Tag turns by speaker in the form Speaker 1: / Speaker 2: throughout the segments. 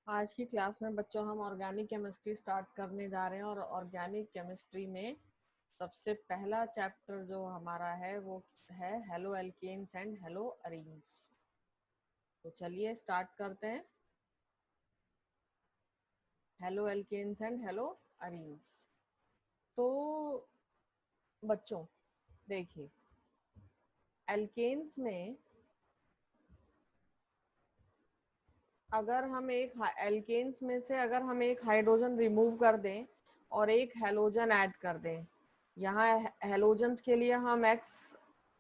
Speaker 1: आज की क्लास में बच्चों हम ऑर्गेनिक केमिस्ट्री स्टार्ट करने जा रहे हैं और ऑर्गेनिक केमिस्ट्री में सबसे पहला चैप्टर जो हमारा है वो है halo alkanes and halo arenes. तो चलिए स्टार्ट करते हैं। Halo alkanes and halo arenes. तो बच्चों देखिए, एल्केन्स में अगर हम एक एल्केन्स में से अगर हम एक हाइड्रोजन रिमूव कर दें और एक हेलोजन ऐड कर दें, यहाँ हेलोजन्स के लिए हम एक्स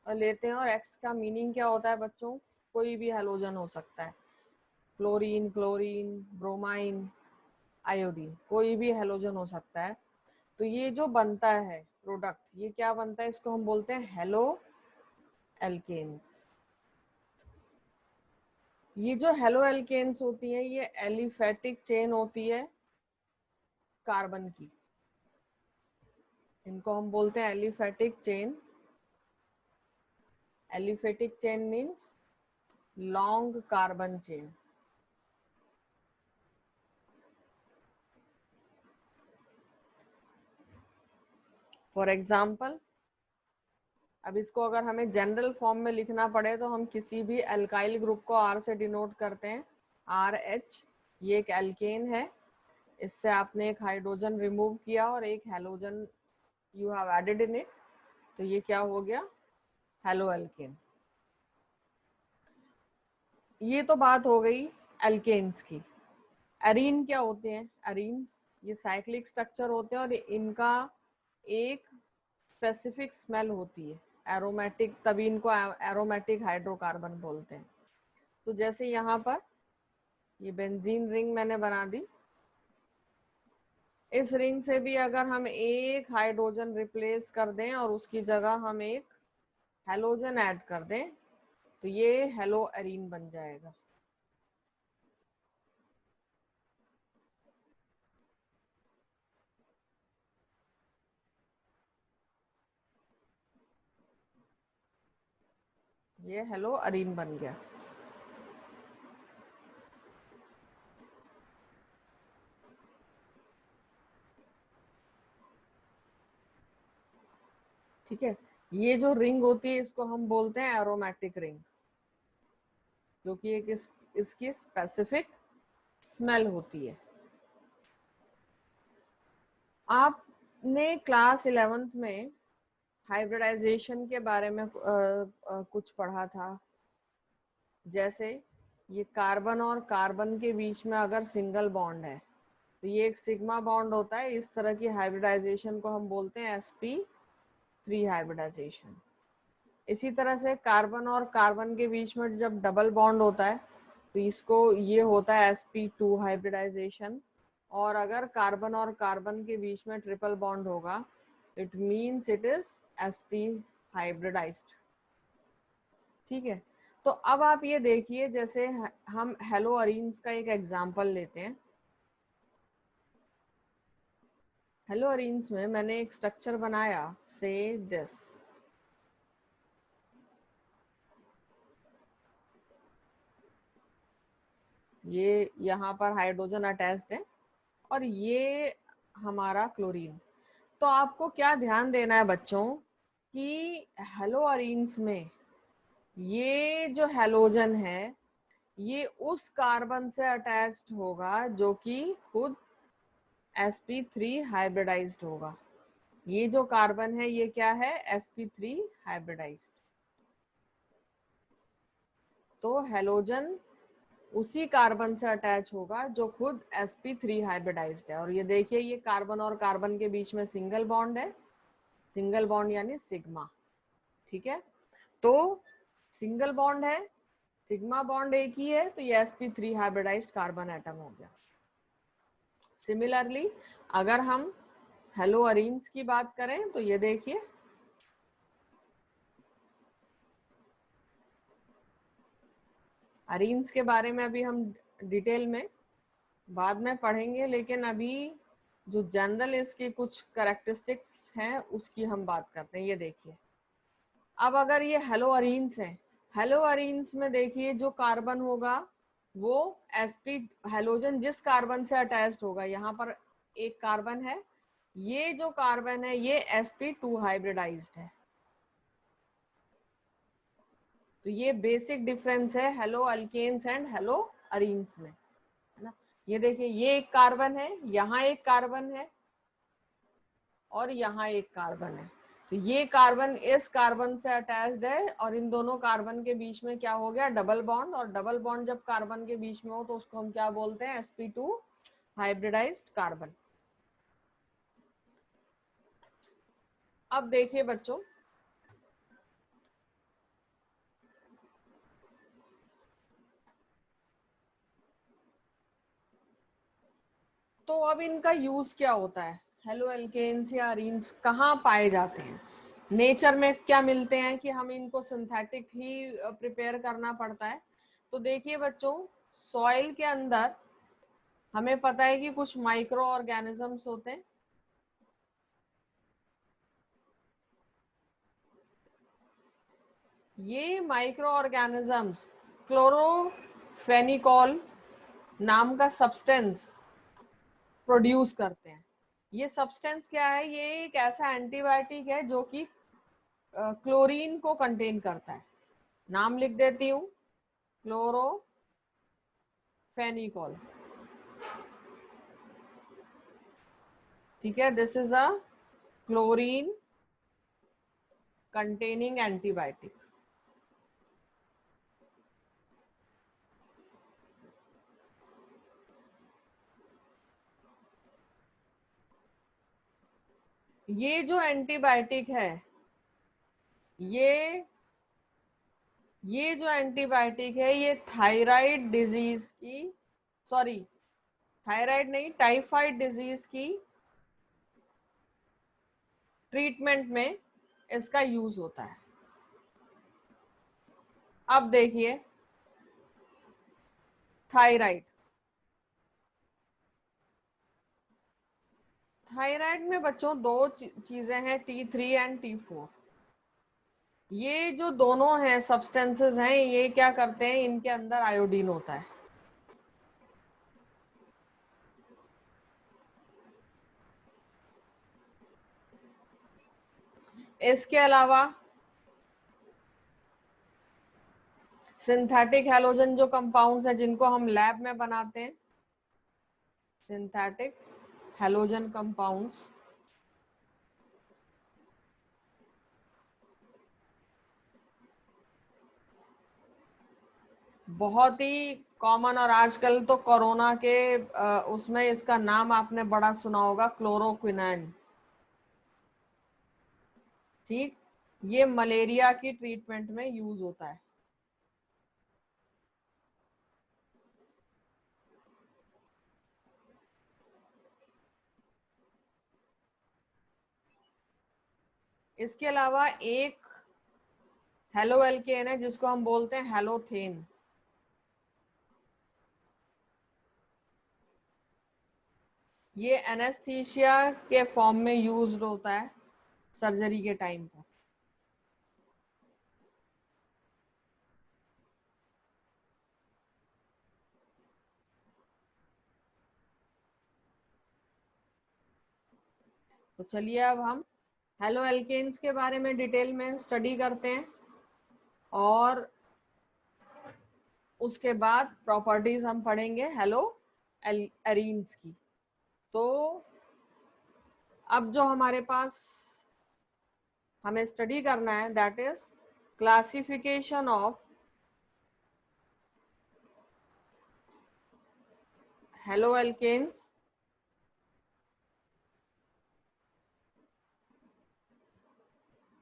Speaker 1: लेते हैं और एक्स का मीनिंग क्या होता है बच्चों? कोई भी हेलोजन हो सकता है, क्लोरीन, क्लोरीन, ब्रोमाइन, आयोडीन, कोई भी हेलोजन हो सकता है। तो ये जो बनता है प्रोडक्ट, ये क्या बनता है? इसको हम बोलते हैं हेलो एल्केन्स। ये जो हेलो एल्केन्स होती है ये एलिफेटिक चेन होती है कार्बन की, इनको हम बोलते हैं aliphatic chain. Aliphatic chain means long carbon chain. For example, अब इसको अगर हमें जनरल फॉर्म में लिखना पड़े तो हम किसी भी अल्काइल ग्रुप को आर से डिनोट करते हैं, आर एच। ये एक एल्केन है, इससे आपने एक हाइड्रोजन रिमूव किया और एक halogen you have added in it, तो ये क्या हो गया? Halo alkane. ये तो बात हो गई एल्केन्स की। एरीन क्या होते हैं? एरीन्स ये साइक्लिक स्ट्रक्चर होते हैं और इनका एक स्पेसिफिक स्मेल होती है, एरोमेटिक, तभी इनको एरोमेटिक हाइड्रोकार्बन बोलते हैं। तो जैसे यहाँ पर ये बेंजीन रिंग मैंने बना दी, इस रिंग से भी अगर हम एक हाइड्रोजन रिप्लेस कर दें और उसकी जगह हम एक हेलोजन ऐड कर दें तो ये हेलो एरीन बन जाएगा। ये हेलो एरीन बन गया। ठीक है, ये जो रिंग होती है इसको हम बोलते हैं एरोमेटिक रिंग, जो कि एक इसकी स्पेसिफिक स्मेल होती है। आपने क्लास 11th में हाइब्रिडाइजेशन के बारे में कुछ पढ़ा था। जैसे ये कार्बन और कार्बन के बीच में अगर सिंगल बॉन्ड है तो ये एक सिग्मा बॉन्ड होता है। इस तरह की हाइब्रिडाइजेशन को हम बोलते हैं sp3 हाइब्रिडाइजेशन। इसी तरह से कार्बन और कार्बन के बीच में जब डबल बॉन्ड होता है तो इसको ये होता है sp2 हाइब्रिडाइजेशन। और अगर कार्बन और कार्बन के बीच में ट्रिपल बॉन्ड होगा, it means it is sp hybridized. ठीक है, तो अब आप ये देखिए, जैसे हम हेलो अरीन्स का एक एग्जांपल लेते हैं। हेलो अरीन्स में मैंने एक स्ट्रक्चर बनाया, से दिस। ये यहाँ पर हाइड्रोजन अटैच्ड है और ये हमारा क्लोरीन। तो आपको क्या ध्यान देना है बच्चों कि हेलो अरीन्स में ये जो हेलोजन है ये उस कार्बन से अटैच्ड होगा जो कि खुद sp3 हाइब्रिडाइज्ड होगा। ये जो कार्बन है ये क्या है? sp3 hybridized. तो हेलोजन उसी कार्बन से अटैच होगा जो खुद sp3 हाइब्रिडाइज्ड है। और ये देखिए, ये कार्बन और कार्बन के बीच में सिंगल बॉन्ड है, सिंगल बॉन्ड यानी सिग्मा। ठीक है, तो सिंगल बॉन्ड है, सिग्मा बॉन्ड एक ही है, तो ये sp3 हाइब्रिडाइज्ड कार्बन एटम हो गया। सिमिलरली अगर हम हेलो अरीन्स की बात करें तो ये देखिए, अरीन्स के बारे में अभी हम डिटेल में बाद में पढ़ेंगे, लेकिन अभी जो जनरल इसकी कुछ कैरेक्टरिस्टिक्स हैं उसकी हम बात करते हैं। ये देखिए, अब अगर ये हेलो अरीन्स है, हेलो अरीन्स में देखिए जो कार्बन होगा वो sp हेलोजन जिस कार्बन से अटैच्ड होगा, यहाँ पर एक कार्बन है, ये जो कार्बन है ये sp2 हाइब्रिडाइज्ड है। तो ये बेसिक डिफरेंस है halo alkanes and halo arenes में, है ना। ये देखिए, ये एक कार्बन है, यहाँ एक कार्बन है और यहाँ एक कार्बन है। तो ये कार्बन इस कार्बन से अटैच्ड है और इन दोनों कार्बन के बीच में क्या हो गया, डबल बॉन्ड। और डबल बॉन्ड जब कार्बन के बीच में हो तो उसको हम क्या बोलते हैं, sp2 हाइब्रिडाइज्ड कार्बन। अब देखिए बच्चों, तो अब इनका यूज क्या होता है, हेलो एल्केन्स या अरीन्स कहाँ पाए जाते हैं, नेचर में क्या मिलते हैं कि हम इनको सिंथेटिक ही प्रिपेयर करना पड़ता है। तो देखिए बच्चों, सॉइल के अंदर हमें पता है कि कुछ माइक्रो ऑर्गेनिजम्स होते हैं। ये माइक्रो ऑर्गेनिजम्स क्लोरोफेनिकॉल नाम का सब्सटेंस प्रोड्यूस करते हैं। ये सब्सटेंस क्या है, ये एक ऐसा एंटीबायोटिक है जो कि क्लोरीन को कंटेन करता है। नाम लिख देती हूँ, क्लोरोफेनिकॉल। ठीक है, this is a chlorine containing antibiotic. ये जो एंटीबायोटिक है, ये जो एंटीबायोटिक है ये थायराइड डिजीज की, सॉरी थायराइड नहीं, टाइफाइड डिजीज की ट्रीटमेंट में इसका यूज होता है। अब देखिए, थायराइड, थायराइड में बच्चों दो चीजें हैं, T3 एंड T4। ये जो दोनों हैं सब्सटेंसेस हैं, ये क्या करते हैं, इनके अंदर आयोडीन होता है। इसके अलावा सिंथेटिक हैलोजन जो कंपाउंड्स हैं जिनको हम लैब में बनाते हैं, सिंथेटिक हैलोजन कंपाउंड्स, बहुत ही कॉमन। और आजकल तो कोरोना के उसमें इसका नाम आपने बड़ा सुना होगा, क्लोरोक्विनाइन। ठीक, ये मलेरिया की ट्रीटमेंट में यूज होता है। इसके अलावा एक हेलो एल्केन है जिसको हम बोलते हैं हेलोथेन। ये एनेस्थीसिया के फॉर्म में यूज होता है सर्जरी के टाइम पर। तो चलिए अब हम हेलो एल्केन्स के बारे में डिटेल में स्टडी करते हैं और उसके बाद प्रॉपर्टीज हम पढ़ेंगे हेलो एरीन्स की। तो अब जो हमारे पास हमें स्टडी करना है, that is classification of halo alkanes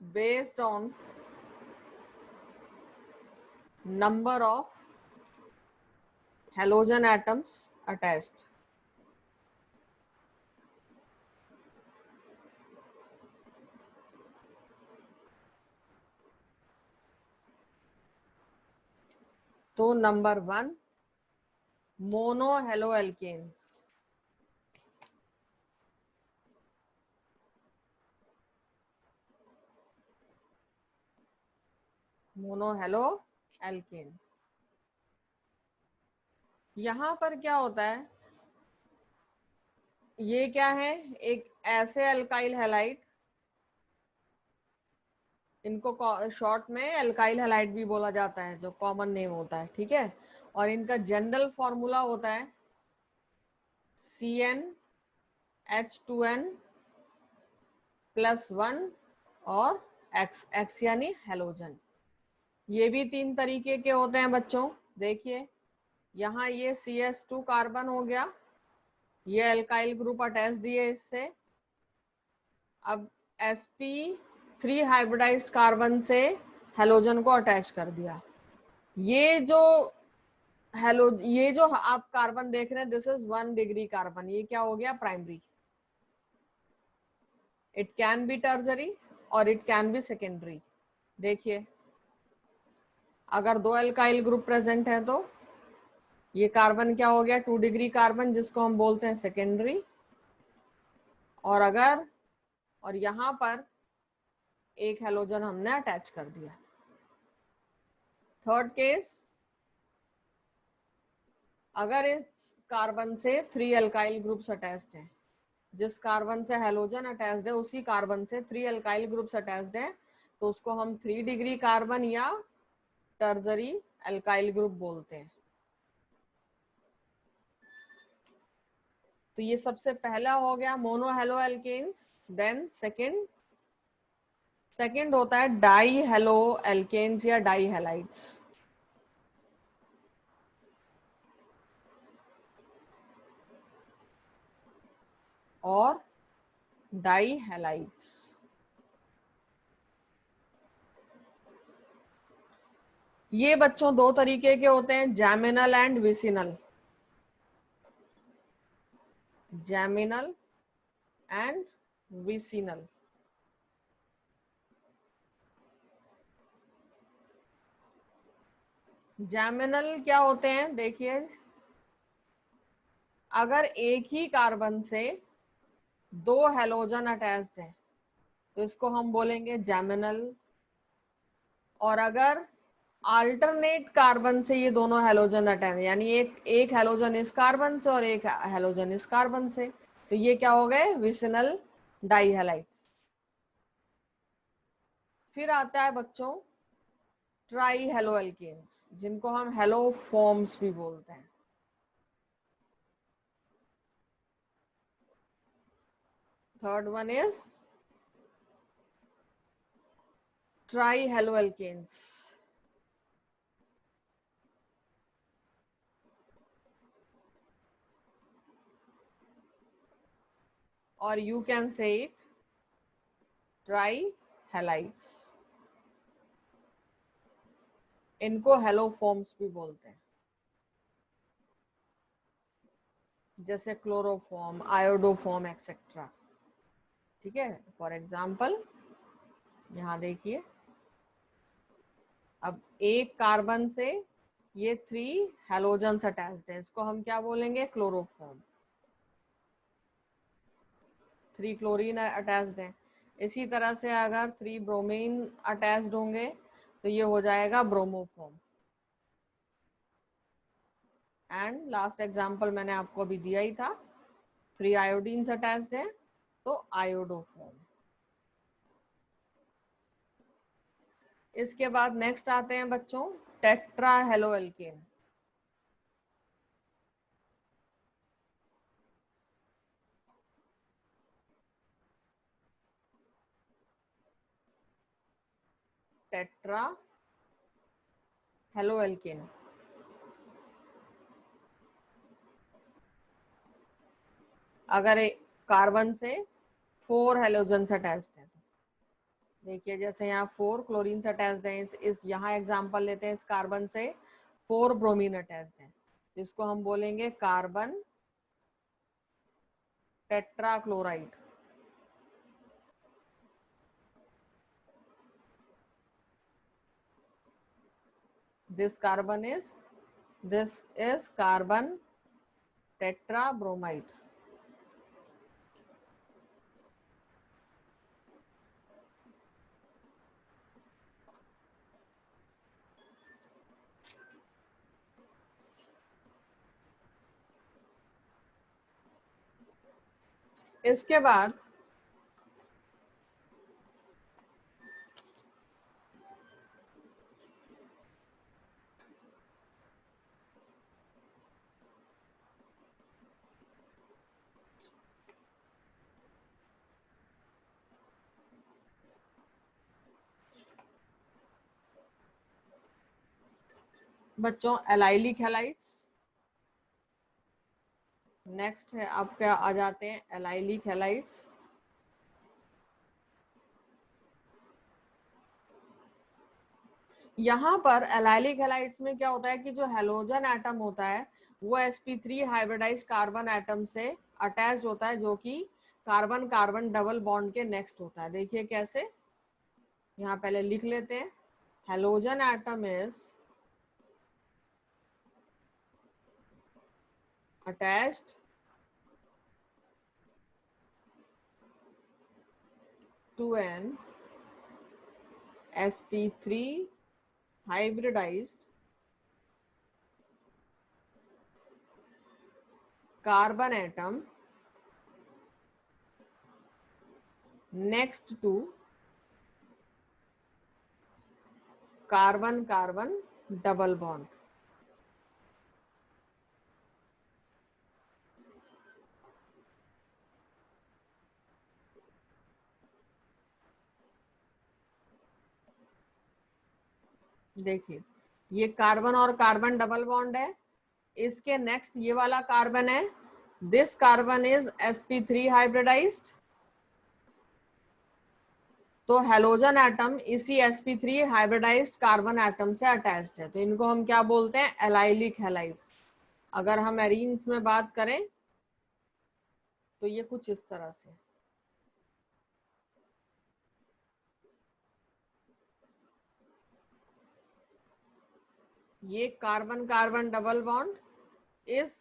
Speaker 1: based on number of halogen atoms attached। तो number 1, mono halo alkanes. Mono halo alkanes. यहाँ पर क्या होता है, ये क्या है, एक ऐसे अल्काइल हैलाइड, इनको शॉर्ट में अल्काइल हैलाइड भी बोला जाता है, जो कॉमन नेम होता है, ठीक है। और इनका जनरल फॉर्मूला होता है CnH2n +1 और X यानी हेलोजन। ये भी 3 तरीके के होते हैं बच्चों। देखिए यहाँ ये CS2 कार्बन हो गया, ये अल्काइल ग्रुप अटैच दिए इससे। अब sp3 हाइब्रिडाइज्ड कार्बन से हेलोजन को अटैच कर दिया। ये जो आप कार्बन देख रहे हैं, दिस इज 1 डिग्री कार्बन, ये क्या हो गया, प्राइमरी। इट कैन बी टर्जरी और इट कैन बी सेकेंडरी। देखिए अगर 2 अल्काइल ग्रुप प्रेजेंट है तो ये कार्बन क्या हो गया, 2 डिग्री कार्बन, जिसको हम बोलते हैं सेकेंडरी। और यहाँ पर एक हेलोजन हमने अटैच कर दिया। थर्ड केस, अगर इस कार्बन से 3 अल्काइल ग्रुप्स अटैच्ड हैं, जिस कार्बन से हेलोजन अटैच्ड है उसी कार्बन से 3 अल्काइल ग्रुप्स अटैच्ड हैं, तो उसको हम 3 डिग्री कार्बन या टर्जरी अल्काइल ग्रुप बोलते हैं। तो ये सबसे पहला हो गया mono halo alkanes. Then second होता है डाई हेलो एल्केन्स या डाई हैलाइड्स। और डाई हैलाइड्स, ये बच्चों 2 तरीके के होते हैं, geminal and vicinal. Geminal and vicinal. Geminal क्या होते हैं, देखिए अगर एक ही कार्बन से 2 हेलोजन अटैच्ड है तो इसको हम बोलेंगे जैमिनल। और अगर अल्टरनेट कार्बन से ये दोनों हेलोजन अटैच, यानी एक हेलोजन इस कार्बन से और एक हेलोजन इस कार्बन से, तो ये क्या हो गए, विसिनल डाइहैलाइड्स। फिर आता है बच्चों ट्राई हेलो एल्केन्स, जिनको हम हेलो फॉर्म्स भी बोलते हैं। Third one is tri halo alkanes, और you can say it tri halides. इनको हेलो फॉर्म्स भी बोलते हैं, जैसे क्लोरोफॉर्म, आयोडोफॉर्म एक्सेट्रा। ठीक है, फॉर एग्जाम्पल यहाँ देखिए, अब एक कार्बन से ये 3 हेलोजन्स अटैच्ड है, इसको हम क्या बोलेंगे, क्लोरोफॉर्म। 3 क्लोरीन अटैच्ड है। इसी तरह से अगर 3 ब्रोमीन अटैच्ड होंगे तो ये हो जाएगा ब्रोमोफॉर्म। एंड लास्ट एग्जाम्पल मैंने आपको अभी दिया ही था, 3 आयोडीन्स अटैच्ड है तो आयोडोफॉर्म। इसके बाद नेक्स्ट आते हैं बच्चों tetra halo alkane. Tetra halo alkane, अगर कार्बन से 4 हेलोजन अटैच्ड है, देखिए जैसे यहाँ 4 क्लोरीन अटैच्ड है, इस यहाँ एग्जांपल लेते हैं, इस कार्बन से 4 ब्रोमीन अटैच्ड है, जिसको हम बोलेंगे carbon tetrachloride. This is carbon tetrabromide. इसके बाद बच्चों एलाइलिक हैलाइड्स। नेक्स्ट है आपका आ जाते हैं एलाइलिक हैलाइड्स। यहाँ पर एलाइलिक हैलाइड्स में क्या होता है कि जो हेलोजन एटम होता है वो sp3 हाइब्रिडाइज कार्बन एटम से अटैच होता है, जो कि कार्बन कार्बन डबल बॉन्ड के नेक्स्ट होता है। देखिए कैसे, यहाँ पहले लिख लेते हैं। Halogen atom is attached to an sp3 hybridized carbon atom next to carbon carbon double bond. देखिए ये कार्बन और कार्बन डबल बॉन्ड है, इसके नेक्स्ट ये वाला कार्बन है, this carbon is sp3 hybridized. तो हेलोजन एटम इसी sp3 हाइब्रिडाइज्ड कार्बन एटम से अटैच्ड है, तो इनको हम क्या बोलते हैं, एलाइलिक हैलाइड्स। अगर हम एरीन्स में बात करें तो ये कुछ इस तरह से, ये कार्बन कार्बन डबल बॉन्ड, इस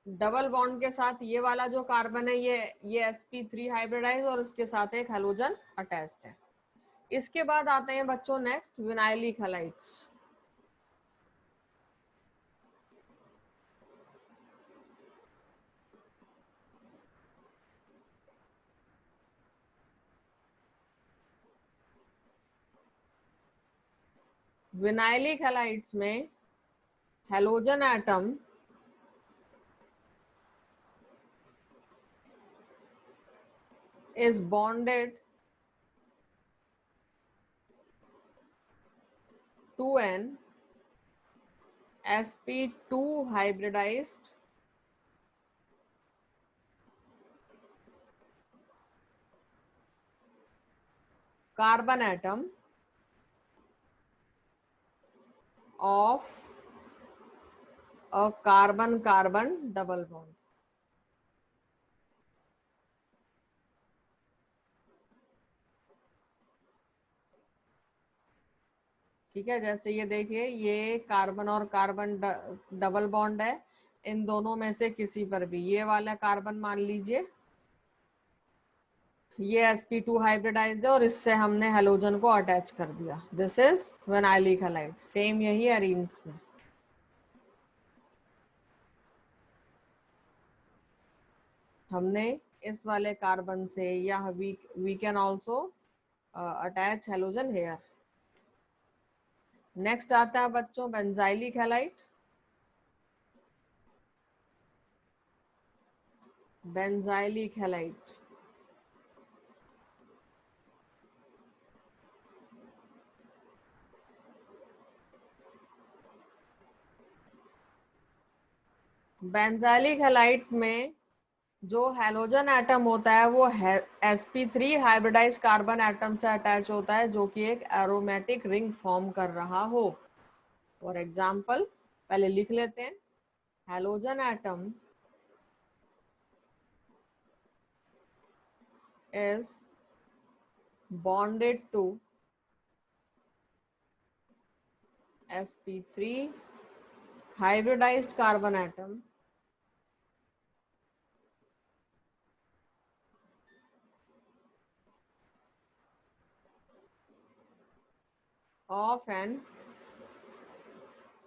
Speaker 1: डबल बॉन्ड के साथ ये वाला जो कार्बन है ये sp3 हाइब्रिडाइज और इसके साथ एक हेलोजन अटैच्ड है। इसके बाद आते हैं बच्चों next vinylic halides. Vinylic halides में halogen atom is bonded to an sp2 hybridized carbon atom of a carbon carbon double bond। ठीक है, जैसे ये देखिए ये कार्बन और कार्बन डबल बॉन्ड है, इन दोनों में से किसी पर भी ये वाला कार्बन मान लीजिए ये sp2 हाइब्रिडाइज्ड है और इससे हमने हेलोजन को अटैच कर दिया, this is vinylic halide. Same यही एरीन्स में। हमने इस वाले कार्बन से या we can also attach halogen here. Next आता है बच्चों benzylic halide. Benzylic halide benzylic halide में जो हेलोजन एटम होता है वो sp3 हाइब्रिडाइज कार्बन एटम से अटैच होता है, जो कि एक एरोमेटिक रिंग फॉर्म कर रहा हो। फॉर एग्जाम्पल पहले लिख लेते हैं, halogen atom is bonded to sp3 hybridized carbon atom of an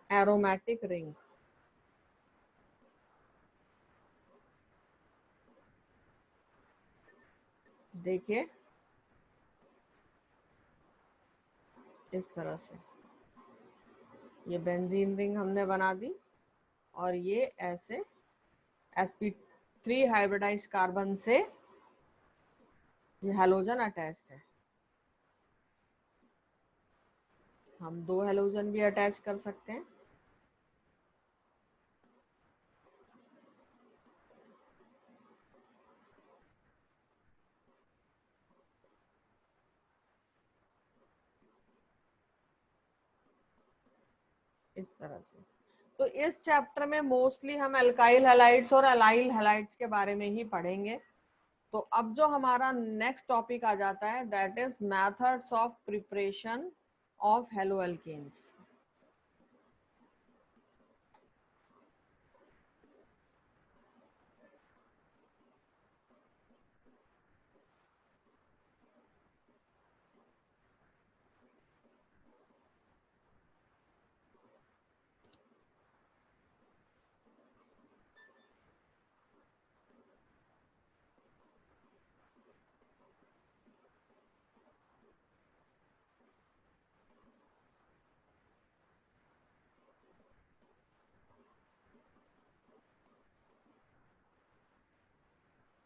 Speaker 1: aromatic ring। देखिए इस तरह से ये बेंजीन रिंग हमने बना दी और ये ऐसे sp3 हाइब्रिडाइज कार्बन से ये हैलोजन अटैच्ड है। हम 2 हैलोजन भी अटैच कर सकते हैं। इस तरह से। तो इस चैप्टर में मोस्टली हम अल्काइल हैलाइड्स और अलाइल हैलाइड्स के बारे में ही पढ़ेंगे। तो अब जो हमारा नेक्स्ट टॉपिक आ जाता है that is methods of preparation of haloalkanes.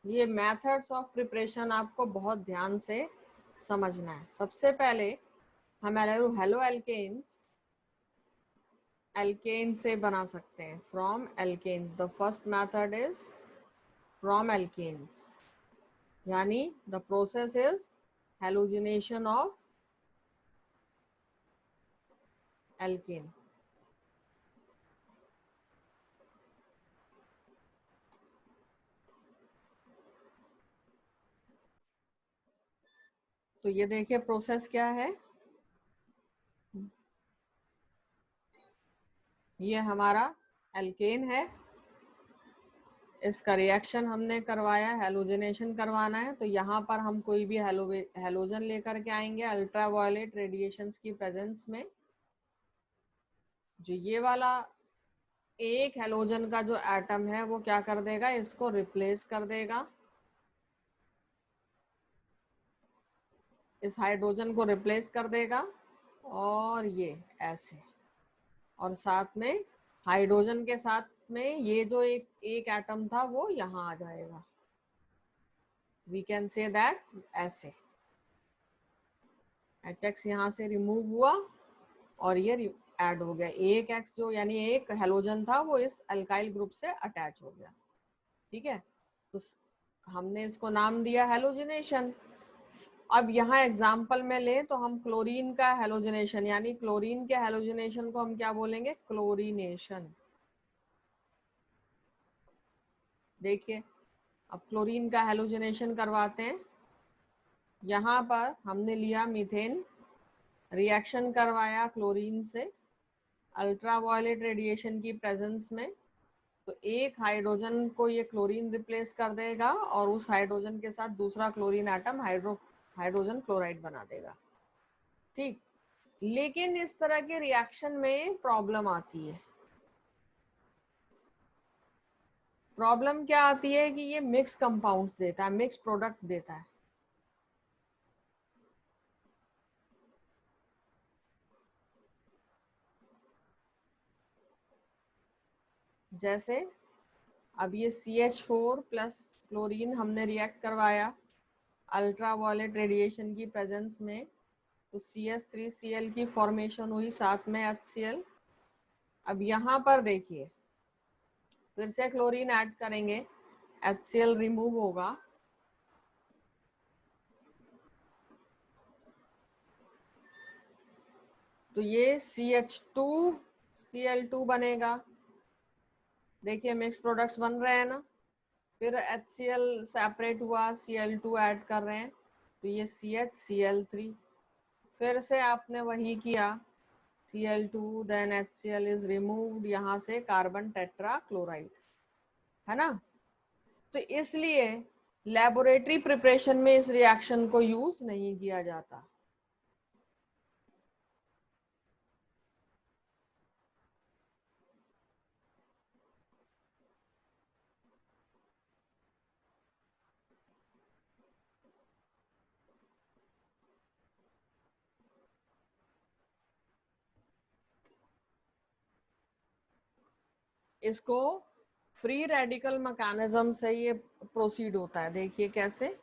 Speaker 1: ये मेथड्स ऑफ प्रिपरेशन आपको बहुत ध्यान से समझना है। सबसे पहले हम हेलोएल्केन्स एल्केन से बना सकते हैं from alkanes. The first method is from alkanes, यानी the process is halogenation of alkane. तो ये देखिए प्रोसेस क्या है। ये हमारा एल्केन है, इसका रिएक्शन हमने करवाया, हेलोजिनेशन करवाना है। तो यहाँ पर हम कोई भी हेलोजन लेकर के आएंगे अल्ट्रावायलेट रेडिएशंस की प्रेजेंस में। जो ये वाला एक हेलोजन का जो एटम है वो क्या कर देगा, इसको रिप्लेस कर देगा, इस हाइड्रोजन को रिप्लेस कर देगा और ये ऐसे, और साथ में हाइड्रोजन के साथ में ये जो एक एटम था वो यहाँ आ जाएगा। वी कैन से दैट ऐसे HX यहाँ से रिमूव हुआ और ये ऐड हो गया। एक X जो यानी एक हेलोजन था वो इस अल्काइल ग्रुप से अटैच हो गया। ठीक है, तो हमने इसको नाम दिया हेलोजिनेशन। अब यहाँ एग्जाम्पल में ले तो हम क्लोरीन का हेलोजिनेशन, यानी क्लोरीन के हेलोजिनेशन को हम क्या बोलेंगे, क्लोरीनेशन। देखिए अब क्लोरीन का हेलोजिनेशन करवाते हैं। यहाँ पर हमने लिया मीथेन, रिएक्शन करवाया क्लोरीन से अल्ट्रावायलेट रेडिएशन की प्रेजेंस में। तो एक हाइड्रोजन को ये क्लोरीन रिप्लेस कर देगा और उस हाइड्रोजन के साथ दूसरा क्लोरीन एटम हाइड्रोजन क्लोराइड बना देगा। ठीक, लेकिन इस तरह के रिएक्शन में प्रॉब्लम आती है। प्रॉब्लम क्या आती है कि ये मिक्स कंपाउंड्स देता है, मिक्स प्रोडक्ट देता है। जैसे अब ये CH4 प्लस क्लोरीन हमने रिएक्ट करवाया अल्ट्रावायलेट रेडिएशन की प्रेजेंस में, तो CH3Cl की फॉर्मेशन हुई, साथ में HCl। अब यहाँ पर देखिए फिर से क्लोरीन ऐड करेंगे, HCl रिमूव होगा, तो ये CH2Cl2 बनेगा। देखिए मिक्स प्रोडक्ट्स बन रहे हैं ना। फिर HCl सेपरेट हुआ, Cl2 ऐड कर रहे हैं, तो ये CH Cl3। फिर से आपने वही किया, Cl2 then HCl is removed, यहाँ से कार्बन टेट्रा क्लोराइड, है ना। तो इसलिए लेबोरेटरी प्रिपरेशन में इस रिएक्शन को यूज नहीं किया जाता। इसको फ्री रेडिकल मैकेनिज्म से ये प्रोसीड होता है। देखिए कैसे,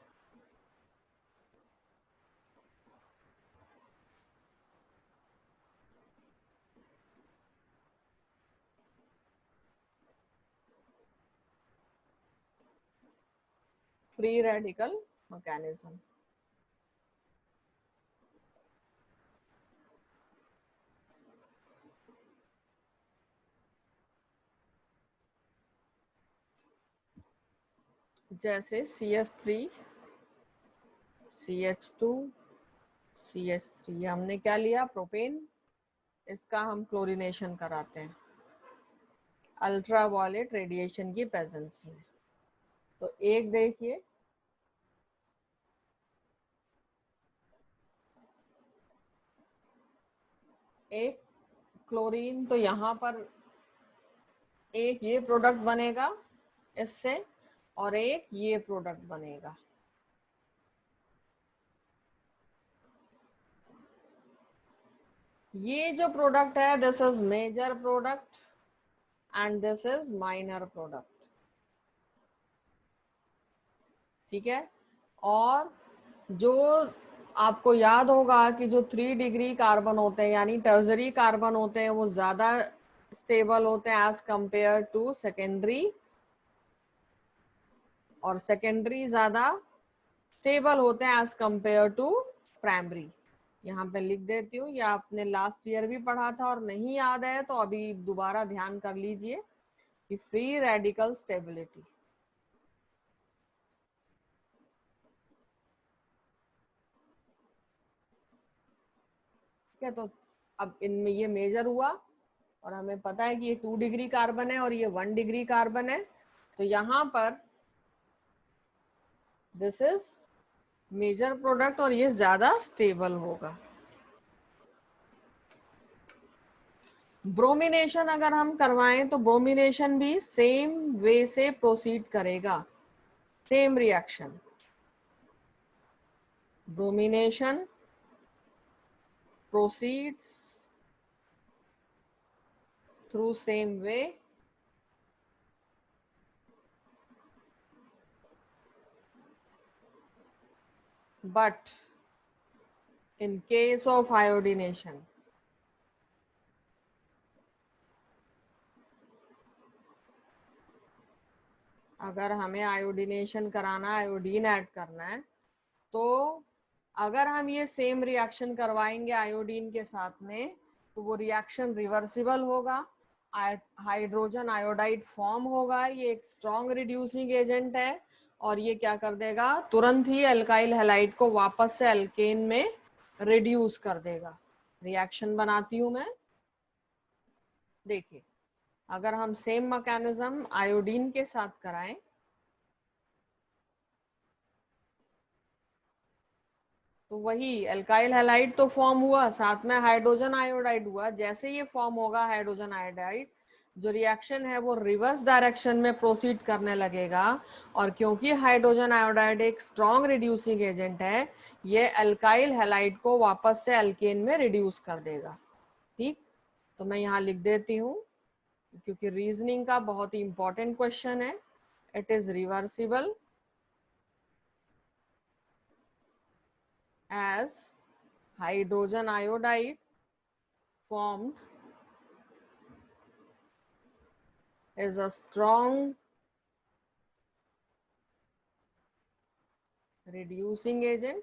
Speaker 1: फ्री रेडिकल मैकेनिज्म। जैसे CH3 CH2 CH3, हमने क्या लिया, प्रोपेन, इसका हम क्लोरीनेशन कराते हैं अल्ट्रा वायलेट रेडिएशन की प्रेजेंस में। तो एक देखिए, एक क्लोरीन, तो यहाँ पर एक ये प्रोडक्ट बनेगा इससे और एक ये प्रोडक्ट बनेगा। ये जो प्रोडक्ट है, this is major product and this is minor product, ठीक है। और जो आपको याद होगा कि जो 3 डिग्री कार्बन होते हैं यानी टर्जरी कार्बन होते हैं, वो ज्यादा स्टेबल होते हैं एज कंपेयर टू सेकेंडरी, और सेकेंडरी ज्यादा स्टेबल होते हैं एज कंपेयर टू प्राइमरी। यहाँ पे लिख देती हूँ, या आपने लास्ट ईयर भी पढ़ा था और नहीं याद है तो अभी दोबारा ध्यान कर लीजिए कि फ्री रेडिकल स्टेबिलिटी, ठीक है। तो अब इनमें ये मेजर हुआ और हमें पता है कि ये 2 डिग्री कार्बन है और ये 1 डिग्री कार्बन है, तो यहाँ पर दिस इज मेजर प्रोडक्ट और ये ज्यादा स्टेबल होगा। ब्रोमिनेशन अगर हम करवाएं तो ब्रोमिनेशन भी सेम वे से प्रोसीड करेगा, same reaction. Bromination proceeds through same way but in case of iodination, अगर हमें आयोडीनेशन कराना, आयोडीन ऐड करना है, तो अगर हम ये सेम रिएक्शन करवाएंगे आयोडीन के साथ में तो वो रिएक्शन रिवर्सिबल होगा, हाइड्रोजन आयोडाइड फॉर्म होगा। ये एक स्ट्रॉन्ग रिड्यूसिंग एजेंट है और ये क्या कर देगा, तुरंत ही अल्काइल हैलाइड को वापस से अल्केन में रिड्यूस कर देगा। रिएक्शन बनाती हूं मैं, देखिए अगर हम सेम मैकेनिज्म आयोडीन के साथ कराएं तो वही अल्काइल हैलाइड तो फॉर्म हुआ, साथ में हाइड्रोजन आयोडाइड हुआ। जैसे ये फॉर्म होगा हाइड्रोजन आयोडाइड, जो रिएक्शन है वो रिवर्स डायरेक्शन में प्रोसीड करने लगेगा, और क्योंकि हाइड्रोजन आयोडाइड एक स्ट्रॉन्ग रिड्यूसिंग एजेंट है, ये अल्काइल हैलाइड को वापस से अल्केन में रिड्यूस कर देगा, ठीक। तो मैं यहाँ लिख देती हूँ क्योंकि रीजनिंग का बहुत ही इंपॉर्टेंट क्वेश्चन है। It is reversible as hydrogen iodide formed is a strong reducing agent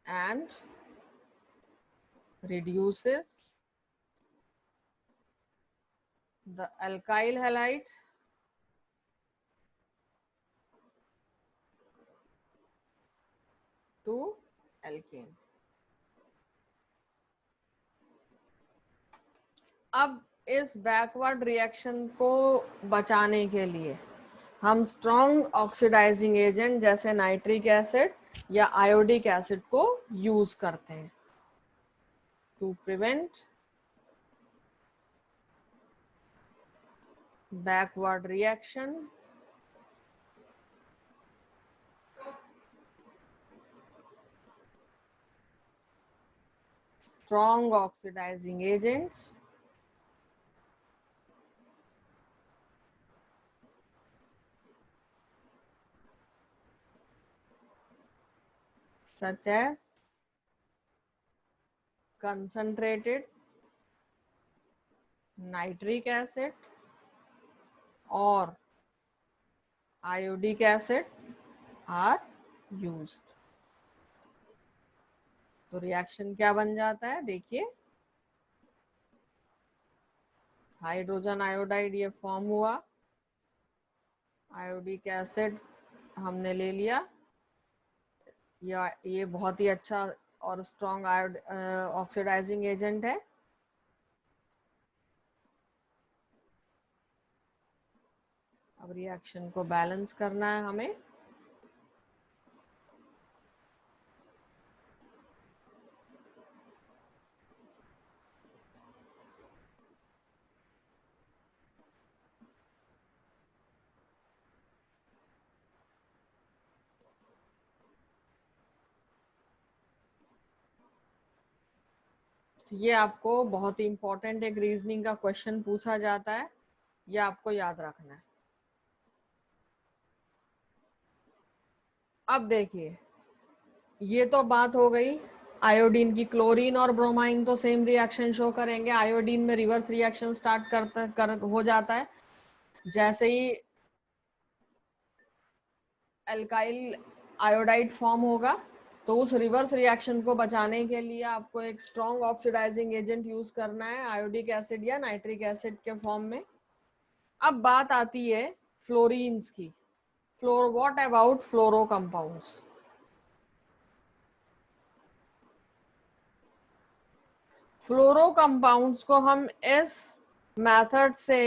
Speaker 1: and reduces the alkyl halide to alkane। अब इस बैकवर्ड रिएक्शन को बचाने के लिए हम स्ट्रॉन्ग ऑक्सीडाइजिंग एजेंट जैसे नाइट्रिक एसिड या आयोडिक एसिड को यूज करते हैं to prevent backward reaction strong oxidizing agents such as concentrated nitric acid or iodic acid are used. तो रिएक्शन क्या बन जाता है, देखिए हाइड्रोजन आयोडाइड ये फॉर्म हुआ, आयोडिक एसिड हमने ले लिया, या ये बहुत ही अच्छा और स्ट्रॉन्ग ऑक्सीडाइजिंग एजेंट है। अब रिएक्शन को बैलेंस करना है हमें। ये आपको बहुत ही इंपॉर्टेंट एक रीजनिंग का क्वेश्चन पूछा जाता है, ये आपको याद रखना है। अब देखिए ये तो बात हो गई आयोडीन की। क्लोरीन और ब्रोमाइन तो सेम रिएक्शन शो करेंगे। आयोडीन में रिवर्स रिएक्शन स्टार्ट हो जाता है जैसे ही एल्काइल आयोडाइड फॉर्म होगा, तो उस रिवर्स रिएक्शन को बचाने के लिए आपको एक स्ट्रॉन्ग ऑक्सीडाइजिंग एजेंट यूज करना है, आयोडिक एसिड या नाइट्रिक एसिड के फॉर्म में। अब बात आती है फ्लोरीन्स की। What about fluoro compounds? Fluoro compounds को हम इस मेथड से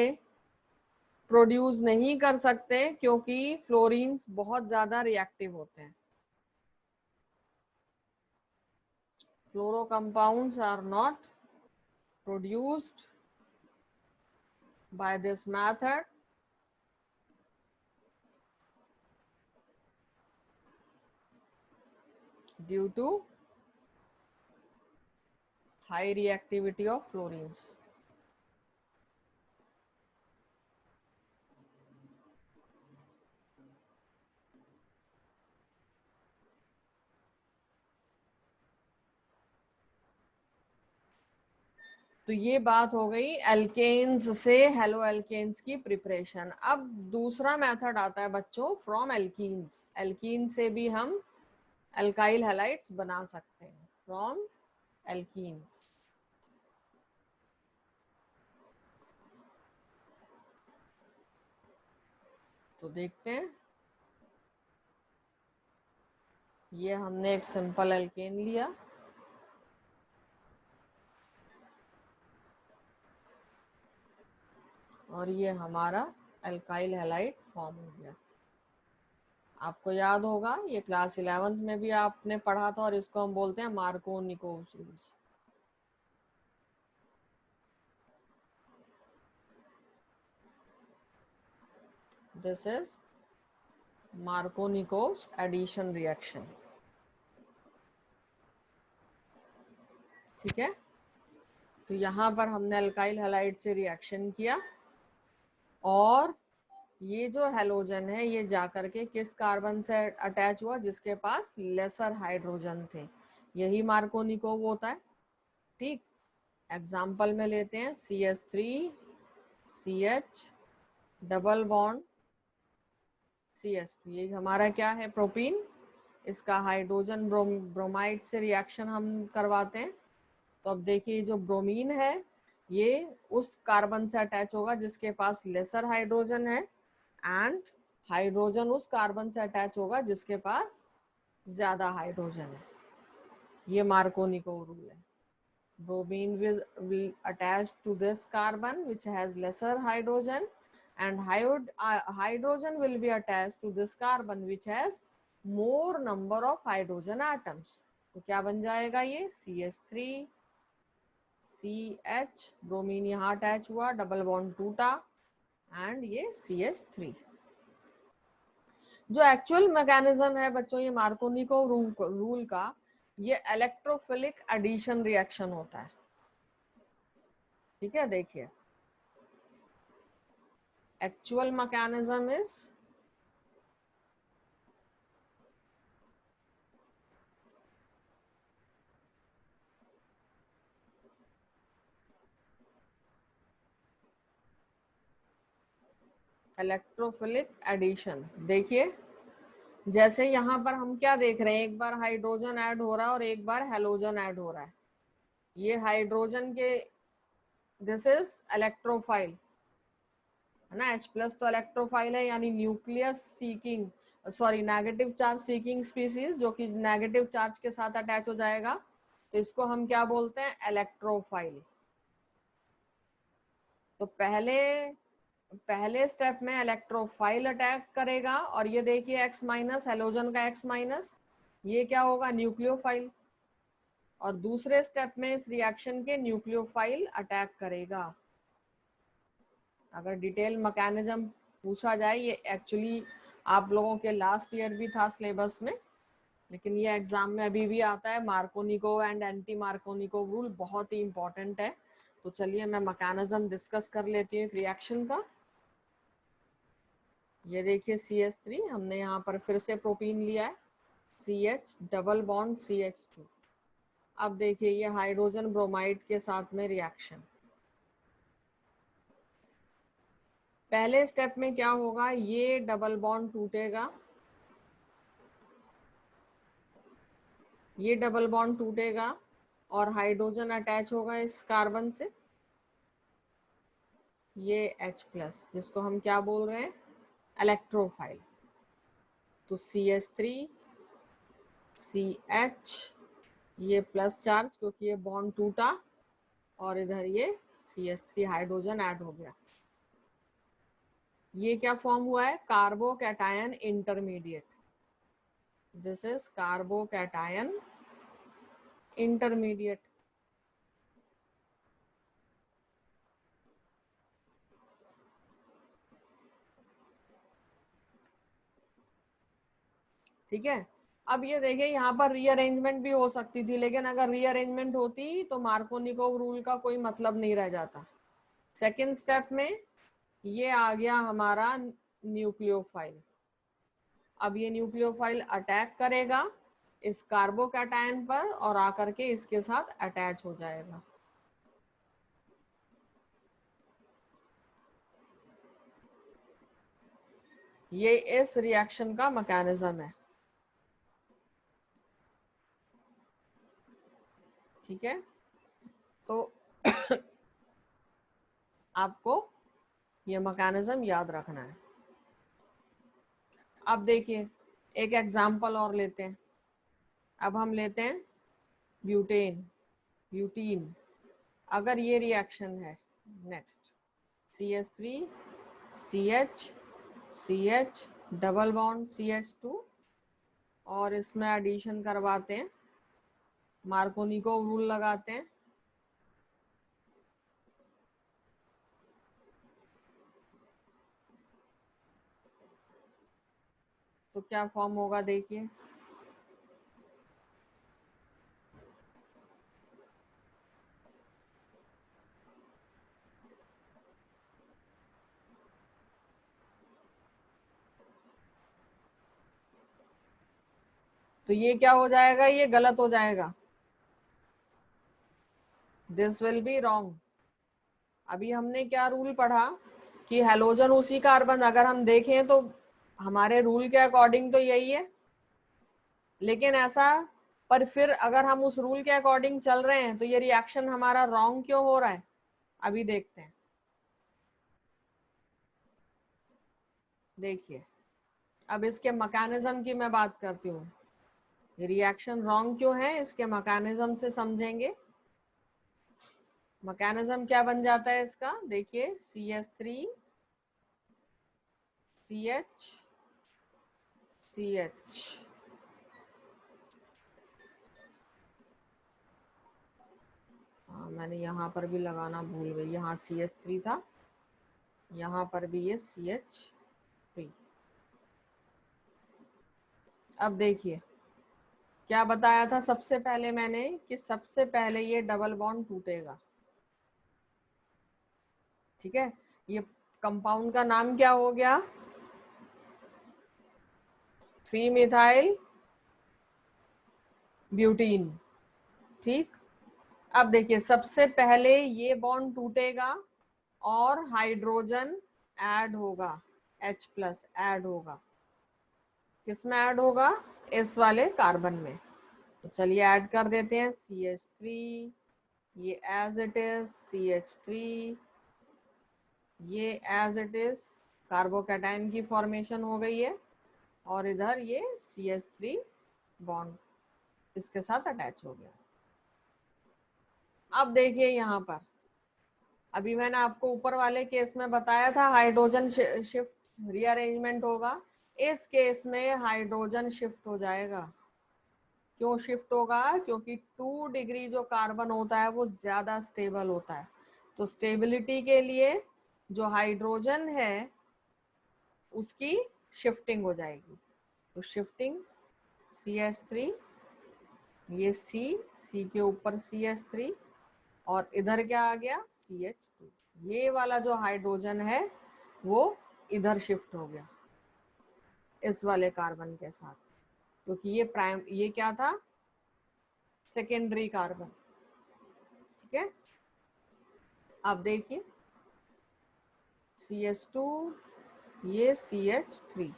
Speaker 1: प्रोड्यूस नहीं कर सकते क्योंकि फ्लोरीन्स बहुत ज्यादा रिएक्टिव होते हैं। Fluoro compounds are not produced by this method due to high reactivity of fluorines. तो ये बात हो गई एल्केन्स से हेलो एल्केन्स की प्रिपरेशन। अब दूसरा मेथड आता है बच्चों फ्रॉम एल्कीन्स। एल्कीन से भी हम एल्काइल हैलाइड्स बना सकते हैं फ्रॉम एल्कीन्स। तो देखते हैं, ये हमने एक सिंपल एल्केन लिया, और ये हमारा एल्काइल हैलाइड फॉर्म हो गया। आपको याद होगा ये क्लास 11th में भी आपने पढ़ा था, और इसको हम बोलते हैं Markovnikov's rules. This is Markovnikov's addition reaction. ठीक है, तो यहाँ पर हमने अल्काइल हैलाइड से रिएक्शन किया, और ये जो हेलोजन है ये जाकर के किस कार्बन से अटैच हुआ, जिसके पास लेसर हाइड्रोजन थे। यही मार्कोनिकोव होता है। ठीक, एग्जाम्पल में लेते हैं CH3 CH double bond CH2। ये हमारा क्या है, प्रोपीन। इसका हाइड्रोजन ब्रोमाइड से रिएक्शन हम करवाते हैं। तो अब देखिए जो ब्रोमीन है ये उस कार्बन से अटैच होगा जिसके पास लेसर हाइड्रोजन है, एंड हाइड्रोजन उस कार्बन से अटैच होगा जिसके पास ज्यादा हाइड्रोजन है। ये मार्कोनिकोव रूल है। Bromine will attach to this carbon which has lesser hydrogen, and hydrogen will be attached to this carbon which has more number of hydrogen atoms. तो क्या बन जाएगा, ये CH3 CH, ब्रोमीन यहाँ attach हुआ, double bond टूटा, and ये CH3। जो एक्चुअल मैकेनिज्म है बच्चों ये मार्कोनिकोव रूल का, ये इलेक्ट्रोफिलिक एडिशन रिएक्शन होता है। ठीक है, देखिए actual mechanism is electrophilic addition. देखिए जैसे यहाँ पर हम क्या देख रहे हैं, एक बार हाइड्रोजन ऐड हो रहा है और एक बार हेलोजन ऐड हो रहा है। ये हाइड्रोजन के, दिस इज इलेक्ट्रोफाइल है ना, H प्लस तो इलेक्ट्रोफाइल है, यानी nucleus seeking, sorry negative charge seeking species, जो कि नेगेटिव चार्ज के साथ अटैच हो जाएगा, तो इसको हम क्या बोलते हैं, इलेक्ट्रोफाइल। तो पहले स्टेप में इलेक्ट्रोफाइल अटैक करेगा, और ये देखिए X माइनस, हेलोजन का X माइनस, ये क्या होगा, न्यूक्लियोफाइल। और दूसरे स्टेप में इस रिएक्शन के न्यूक्लियोफाइल अटैक करेगा। अगर डिटेल मैकेनिज्म पूछा जाए, ये एक्चुअली आप लोगों के लास्ट ईयर भी था सिलेबस में, लेकिन ये एग्जाम में अभी भी आता है। Markovnikov and anti Markovnikov rule बहुत ही इंपॉर्टेंट है। तो चलिए मैं मैकेनिज्म डिस्कस कर लेती हूँ रिएक्शन का। ये देखिए CH3, हमने यहाँ पर फिर से प्रोपीन लिया है, CH डबल बॉन्ड CH2। अब देखिए ये हाइड्रोजन ब्रोमाइड के साथ में रिएक्शन। पहले स्टेप में क्या होगा, ये डबल बॉन्ड टूटेगा, ये डबल बॉन्ड टूटेगा और हाइड्रोजन अटैच होगा इस कार्बन से, ये H प्लस, जिसको हम क्या बोल रहे हैं, इलेक्ट्रोफाइल। तो CH3 CH, ये प्लस चार्ज क्योंकि ये बॉन्ड टूटा, और इधर ये CH3 हाइड्रोजन ऐड हो गया। ये क्या फॉर्म हुआ है, carbocation intermediate. This is carbocation intermediate. ठीक है, अब ये देखिए यहाँ पर रीअरेंजमेंट भी हो सकती थी, लेकिन अगर रीअरेंजमेंट होती तो मार्कोनिकोव रूल का कोई मतलब नहीं रह जाता। सेकेंड स्टेप में ये आ गया हमारा न्यूक्लियोफाइल। अब ये न्यूक्लियोफाइल अटैक करेगा इस कार्बोकैटायन पर और आकर के इसके साथ अटैच हो जाएगा। ये इस रिएक्शन का मैकेनिज्म है। ठीक है, तो आपको ये मैकेनिज्म याद रखना है। अब देखिए एक एग्जांपल और लेते हैं। अब हम लेते हैं ब्यूटेन, ब्यूटीन। अगर ये रिएक्शन है, next CH3 CH CH double bond CH2, और इसमें एडिशन करवाते हैं, मार्कोनिकोव रूल लगाते हैं। तो क्या फॉर्म होगा देखिए, तो ये क्या हो जाएगा, ये गलत हो जाएगा, दिस विल बी रॉन्ग। अभी हमने क्या रूल पढ़ा कि हेलोजन उसी कार्बन, अगर हम देखें तो हमारे रूल के अकॉर्डिंग तो यही है, लेकिन ऐसा, पर फिर अगर हम उस रूल के अकॉर्डिंग चल रहे हैं तो ये रिएक्शन हमारा रॉन्ग क्यों हो रहा है, अभी देखते हैं। देखिए अब इसके मैकेनिज्म की मैं बात करती हूँ, रिएक्शन रॉन्ग क्यों है, इसके मैकेनिज्म से समझेंगे। मैकेनिज्म क्या बन जाता है इसका, देखिए CH3 CH CH, हाँ मैंने यहाँ पर भी लगाना भूल गई, यहाँ CH3 था, यहाँ पर भी ये CH3। अब देखिए क्या बताया था सबसे पहले मैंने कि सबसे पहले ये डबल बॉन्ड टूटेगा, ठीक है। ये कंपाउंड का नाम क्या हो गया, 3 मिथाइल ब्यूटीन, ठीक। अब देखिए सबसे पहले ये बॉन्ड टूटेगा और हाइड्रोजन ऐड होगा, H+ ऐड होगा, किसमें ऐड होगा, इस वाले कार्बन में। तो चलिए ऐड कर देते हैं CH3, ये एज इट इज CH3, ये एज इट इज कार्बोकैटायन की फॉर्मेशन हो गई है, और इधर ये CH3 बॉन्ड इसके साथ अटैच हो गया। अब देखिए यहाँ पर, अभी मैंने आपको ऊपर वाले केस में बताया था हाइड्रोजन शिफ्ट रीअरेंजमेंट होगा, इस केस में हाइड्रोजन शिफ्ट हो जाएगा। क्यों शिफ्ट होगा, क्योंकि 2 डिग्री जो कार्बन होता है वो ज्यादा स्टेबल होता है, तो स्टेबिलिटी के लिए जो हाइड्रोजन है उसकी शिफ्टिंग हो जाएगी। तो शिफ्टिंग CH3, ये C के ऊपर CH3, और इधर क्या आ गया CH2, ये वाला जो हाइड्रोजन है वो इधर शिफ्ट हो गया इस वाले कार्बन के साथ, क्योंकि ये क्या था, सेकेंडरी कार्बन, ठीक है। अब देखिए CH2, ये CH3,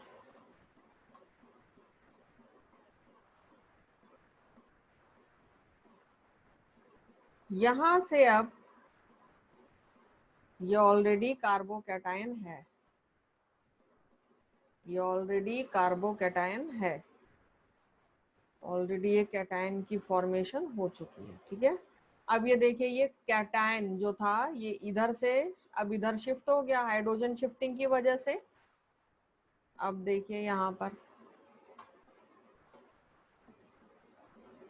Speaker 1: यहां से अब ये ऑलरेडी कार्बोकैटायन है, ये ऑलरेडी कार्बोकैटायन है, ऑलरेडी ये कैटायन की फॉर्मेशन हो चुकी है, ठीक है। अब ये देखिए ये कैटायन जो था ये इधर से अब इधर शिफ्ट हो गया हाइड्रोजन शिफ्टिंग की वजह से। अब देखिए यहाँ पर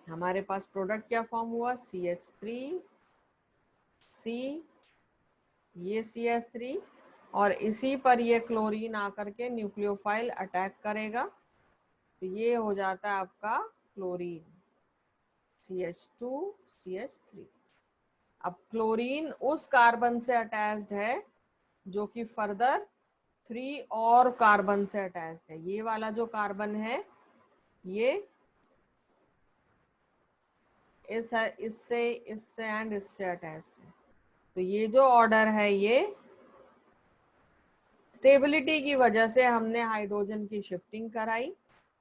Speaker 1: हमारे पास प्रोडक्ट क्या फॉर्म हुआ, CH3, C, ये CH3, और इसी पर ये क्लोरीन आकर के न्यूक्लियोफाइल अटैक करेगा, तो ये हो जाता है आपका क्लोरीन, CH2, CH3। अब क्लोरीन उस कार्बन से अटैच्ड है जो कि फर्दर 3 और कार्बन से अटैच्ड है, ये वाला जो कार्बन है ये इससे इससे एंड इससे अटैच्ड है। तो ये जो ऑर्डर है ये स्टेबिलिटी की वजह से हमने हाइड्रोजन की शिफ्टिंग कराई,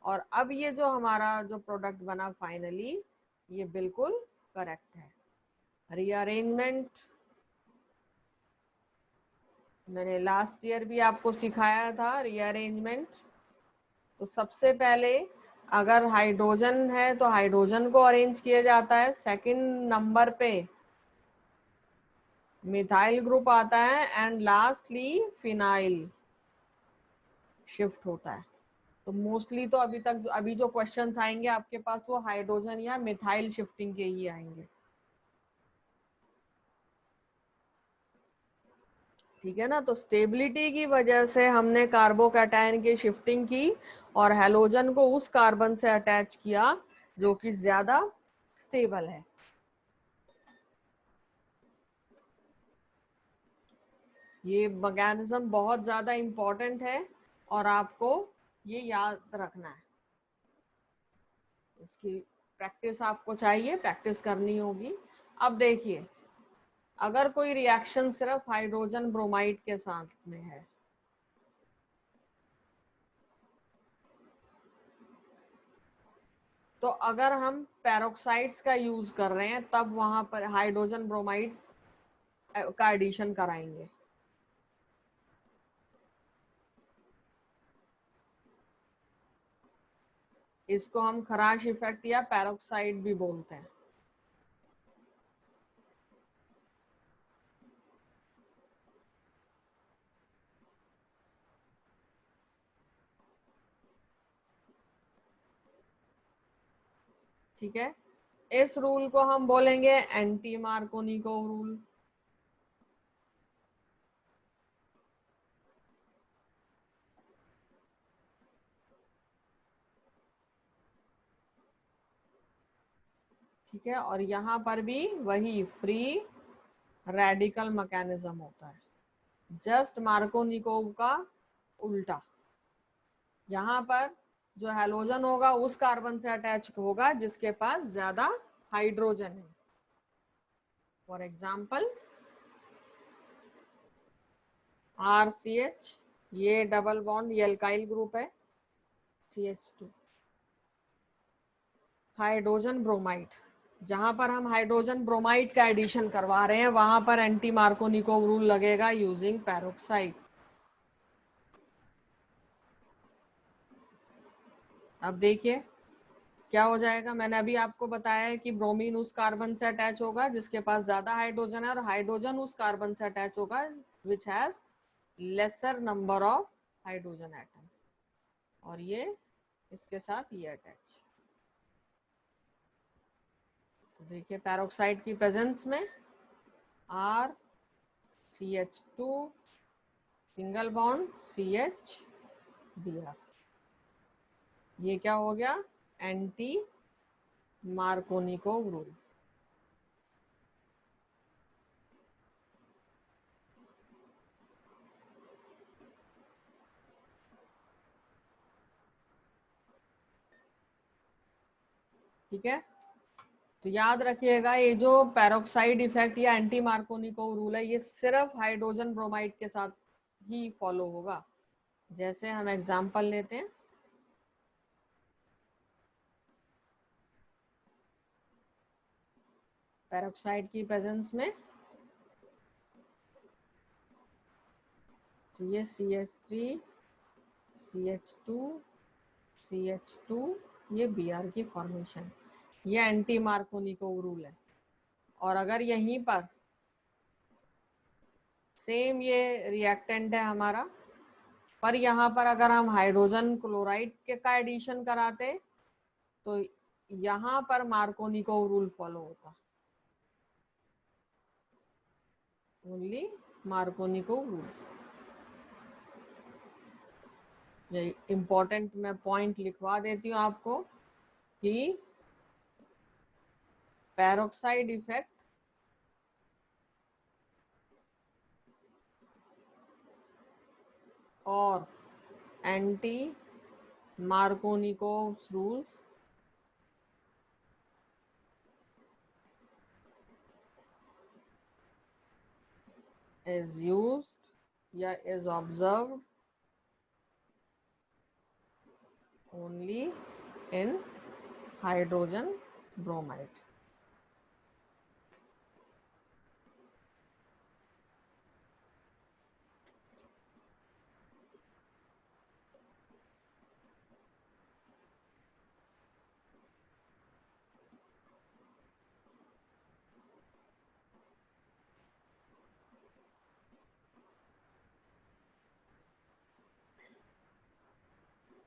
Speaker 1: और अब ये जो हमारा जो प्रोडक्ट बना फाइनली ये बिल्कुल करेक्ट है। रीअरेंजमेंट मैंने लास्ट ईयर भी आपको सिखाया था, रीअरेंजमेंट। तो सबसे पहले अगर हाइड्रोजन है तो हाइड्रोजन को अरेंज किया जाता है, सेकंड नंबर पे मिथाइल ग्रुप आता है, एंड लास्टली फिनाइल शिफ्ट होता है। तो मोस्टली तो अभी जो क्वेश्चंस आएंगे आपके पास वो हाइड्रोजन या मिथाइल शिफ्टिंग के ही आएंगे, ठीक है ना। तो स्टेबिलिटी की वजह से हमने कार्बोकैटायन की शिफ्टिंग की और हैलोजन को उस कार्बन से अटैच किया जो कि ज्यादा स्टेबल है। ये मैकेनिज्म बहुत ज्यादा इंपॉर्टेंट है और आपको ये याद रखना है, इसकी प्रैक्टिस आपको चाहिए, प्रैक्टिस करनी होगी। अब देखिए अगर कोई रिएक्शन सिर्फ हाइड्रोजन ब्रोमाइड के साथ में है, तो अगर हम पेरोक्साइड्स का यूज कर रहे हैं तब वहां पर हाइड्रोजन ब्रोमाइड का एडिशन कराएंगे। इसको हम खराश इफेक्ट या पेरोक्साइड भी बोलते हैं। ठीक है, इस रूल को हम बोलेंगे एंटी मार्कोनिकोव रूल। ठीक है, और यहाँ पर भी वही फ्री रेडिकल मैकेनिज्म होता है, जस्ट मार्कोनिकोव का उल्टा। यहाँ पर जो हैलोजन होगा उस कार्बन से अटैच होगा जिसके पास ज्यादा हाइड्रोजन है। फॉर एग्जाम्पल RCH, ये डबल बॉन्ड, ये अल्काइल ग्रुप है, CH2। हाइड्रोजन ब्रोमाइड, जहां पर हम हाइड्रोजन ब्रोमाइड का एडिशन करवा रहे हैं वहां पर एंटी मार्कोनिकोव रूल लगेगा यूजिंग पेरोक्साइड। अब देखिए क्या हो जाएगा। मैंने अभी आपको बताया है कि ब्रोमीन उस कार्बन से अटैच होगा जिसके पास ज्यादा हाइड्रोजन है, और हाइड्रोजन उस कार्बन से अटैच होगा which has laser number of hydrogen atom, और ये इसके साथ ये अटैच। तो देखिए पेरोक्साइड की प्रेजेंस में RCH2 सिंगल बॉन्ड CH, ये क्या हो गया, एंटी मार्कोनिकोव रूल। ठीक है, तो याद रखिएगा ये जो पेरोक्साइड इफेक्ट या एंटी मार्कोनिकोव रूल है ये सिर्फ हाइड्रोजन ब्रोमाइड के साथ ही फॉलो होगा। जैसे हम एग्जांपल लेते हैं, पेरोक्साइड की प्रेजेंस में तो ये CH3 CH2 CH2, ये Br की फॉर्मेशन, ये एंटी मार्कोनिकोव रूल है। और अगर यहीं पर सेम ये रिएक्टेंट है हमारा, पर यहाँ पर अगर हम हाइड्रोजन क्लोराइड के का एडिशन कराते तो यहाँ पर मार्कोनिकोव रूल फॉलो होता, ओनली मार्कोनिकोव रूल। ये इम्पोर्टेंट मैं पॉइंट लिखवा देती हूँ आपको कि पेरोक्साइड इफेक्ट और anti Markovnikov rules is used या is observed only in hydrogen bromide।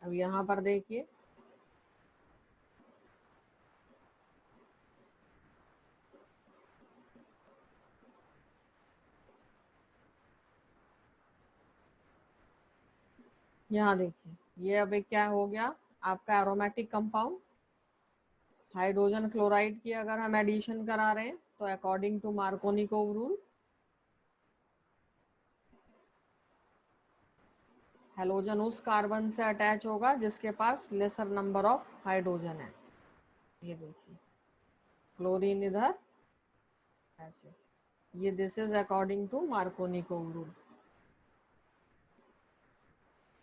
Speaker 1: अब यहाँ पर देखिए यहाँ देखिए ये अब एक क्या हो गया आपका एरोमेटिक कंपाउंड। हाइड्रोजन क्लोराइड की अगर हम एडिशन करा रहे हैं तो according to Markovnikov rule halogen उस कार्बन से अटैच होगा जिसके पास लेसर नंबर ऑफ हाइड्रोजन है। ये देखिए क्लोरीन इधर ऐसे, ये this is according to Markovnikov rule.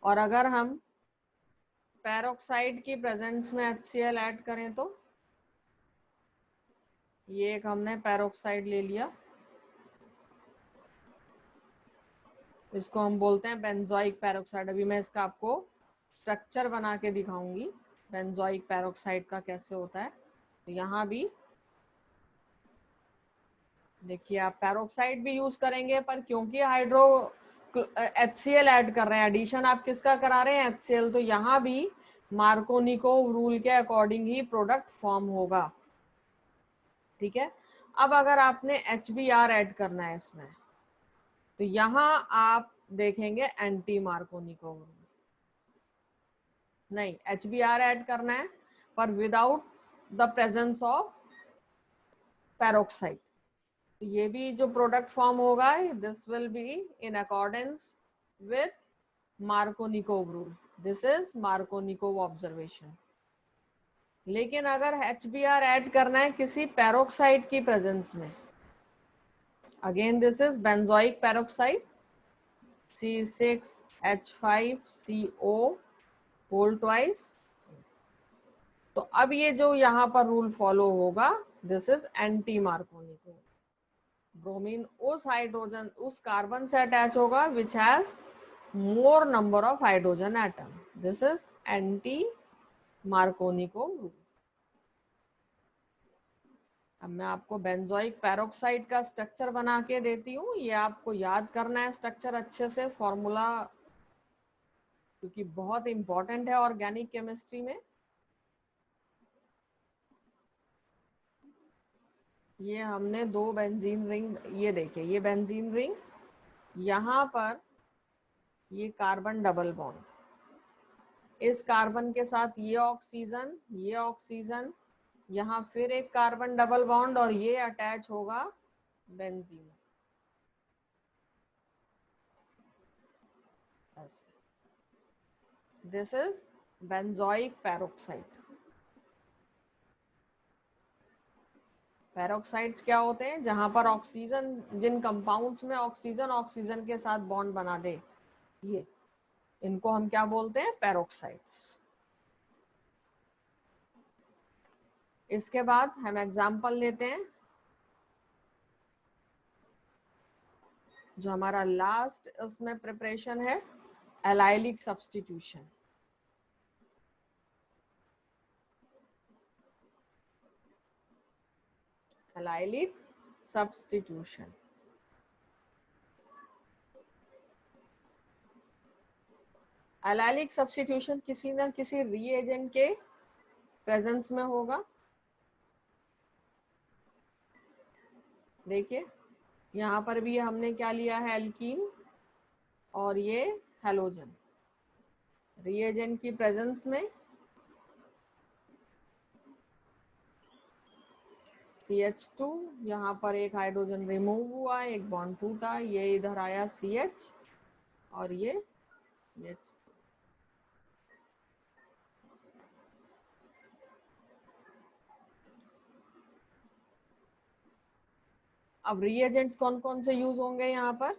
Speaker 1: और अगर हम पेरोक्साइड की प्रेजेंस में HCl ऐड करें तो ये एक हमने पेरोक्साइड ले लिया, इसको हम बोलते हैं बेंजोइक पेरोक्साइड। अभी मैं इसका आपको स्ट्रक्चर बना के दिखाऊंगी बेंजोइक पेरोक्साइड का कैसे होता है। तो यहाँ भी देखिए आप पेरोक्साइड भी यूज करेंगे पर क्योंकि हाइड्रो HCl ऐड कर रहे हैं, एडिशन आप किसका करा रहे हैं HCl, तो यहाँ भी मार्कोनिकोव रूल के अकॉर्डिंग ही प्रोडक्ट फॉर्म होगा। ठीक है, अब अगर आपने HBr ऐड करना है इसमें तो यहाँ आप देखेंगे एंटी मार्कोनिकोव रूल, नहीं HBr ऐड करना है पर without the presence of peroxide. ये भी जो प्रोडक्ट फॉर्म होगा, this will be in accordance with Markovnikov rule. This is Markovnikov observation. लेकिन अगर HBr ऐड करना है किसी पेरोक्साइड की प्रेजेंस में, again this is benzoic peroxide C6H5CO whole twice. तो अब ये जो यहाँ पर रूल फॉलो होगा, this is anti Markovnikov. Bromine उस हाइड्रोजन, उस कार्बन से अटैच होगा which has more number of hydrogen atom. This is anti-Markovnikov rule. अब मैं आपको बेंजोइक पेरोक्साइड का स्ट्रक्चर बना के देती हूँ, ये आपको याद करना है स्ट्रक्चर अच्छे से, फॉर्मूला, क्योंकि बहुत इंपॉर्टेंट है ऑर्गेनिक केमिस्ट्री में। ये हमने 2 बेंजीन रिंग, ये देखिए ये बेंजीन रिंग, यहाँ पर ये कार्बन डबल बॉन्ड, इस कार्बन के साथ ये ऑक्सीजन, यहाँ फिर एक कार्बन डबल बॉन्ड और ये अटैच होगा benzene. This is benzoic peroxide. Peroxides क्या होते हैं? जहां पर ऑक्सीजन, जिन कंपाउंड्स में ऑक्सीजन ऑक्सीजन के साथ बॉन्ड बना दे, ये, इनको हम क्या बोलते हैं? पेरोक्साइड्स। इसके बाद हम एग्जाम्पल लेते हैं, जो हमारा लास्ट उसमें प्रिपरेशन है, allylic substitution. Allylic substitution. Allylic substitution किसी न किसी रीएजेंट के प्रेजेंस में होगा। देखिए यहाँ पर भी हमने क्या लिया है? एल्कीन और ये हैलोजन। रिएजेंट की प्रेजेंस में CH2, यहाँ पर एक हाइड्रोजन रिमूव हुआ, एक बॉन्ड टूटा, ये इधर आया CH और ये CH। अब रिएजेंट्स कौन कौन से यूज होंगे यहाँ पर?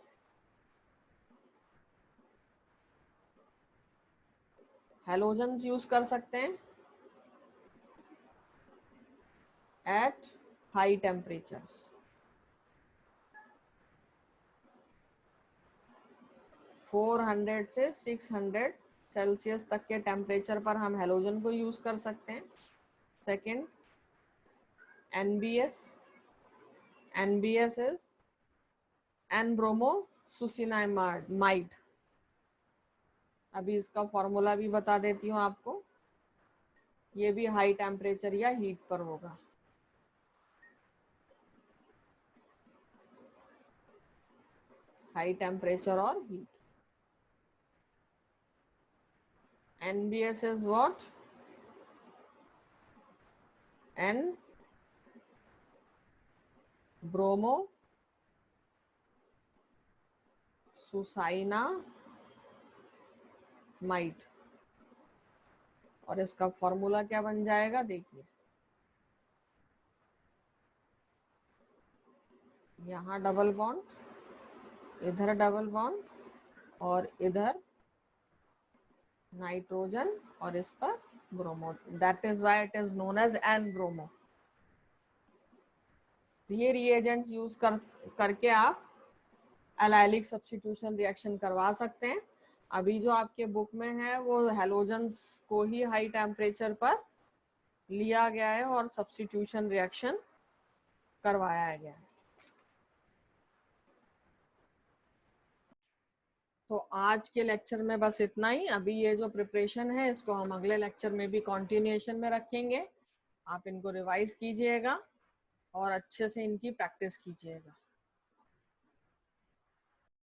Speaker 1: हैलोजन्स यूज कर सकते हैं एट हाई टेम्परेचर्स। 400 से 600 सेल्सियस तक के टेम्परेचर पर हम हैलोजन को यूज कर सकते हैं। Second, NBS is N-bromosuccinimide। अभी इसका फॉर्मूला भी बता देती हूँ आपको, ये भी हाई टेम्परेचर या हीट पर होगा। हाई टेम्परेचर और heat. NBS is what? N-bromosuccinimide। और इसका फॉर्मूला क्या बन जाएगा? देखिए यहाँ डबल बॉन्ड, इधर डबल बॉन्ड और इधर नाइट्रोजन और इस पर bromo. That is why it is known as N-bromo। ये रिएजेंट्स यूज करके आप एलाइलिक सब्स्टिट्यूशन रिएक्शन करवा सकते हैं। अभी जो आपके बुक में है वो हैलोजन्स को ही हाई टेम्परेचर पर लिया गया है और सब्स्टिट्यूशन रिएक्शन करवाया गया है। तो आज के लेक्चर में बस इतना ही। अभी ये जो प्रिपरेशन है इसको हम अगले लेक्चर में भी कंटिन्यूएशन में रखेंगे। आप इनको रिवाइज कीजिएगा और अच्छे से इनकी प्रैक्टिस कीजिएगा।